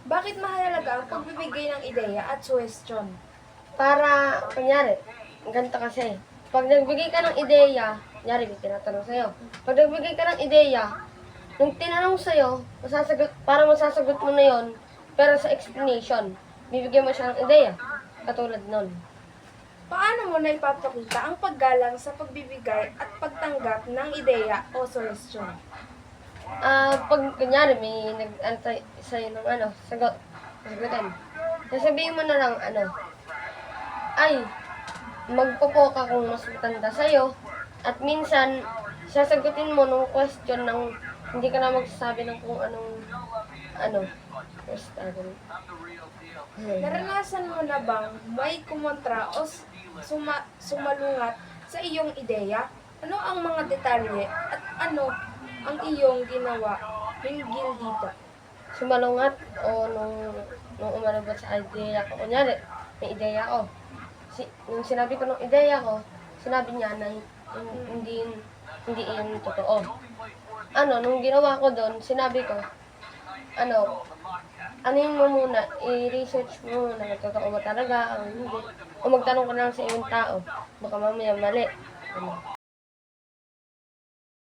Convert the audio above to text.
Bakit mahalaga ang pagbibigay ng ideya at suwestyon? Para, kunyari, ganito kasi, pag nagbigay ka ng ideya, kunyari, may tinatanong sa'yo, pag nagbigay ka ng ideya, nung tinanong sa'yo, masasagot mo na yon, pero sa explanation, bibigyan mo siya ng ideya, katulad nun. Paano mo na ipapakita ang paggalang sa pagbibigay at pagtanggap ng ideya o suwestyon? Pag kunyari may nag-antay sa'yo ng sagutin. Sasabihin mo na lang, ay, magpopo ka kung mas matanda sa'yo. At minsan, sasagutin mo nung question ng hindi ka na magsasabi ng kung question. Naranasan mo na bang may kumontra o sumalungat sa iyong ideya? Ano ang mga detalye at ano ang iyong ginawa hinggil dito? Sumalungat o nung umalabot sa ideya ko. Kunyari, may ideya ko. Nung sinabi ko ng ideya ko, sinabi niya na hindi yun totoo. Nung ginawa ko doon, sinabi ko, anuhin mo muna, i-research mo na totoo ba talaga, o hindi. O magtanong ka lang sa ibang tao, baka mamaya mali.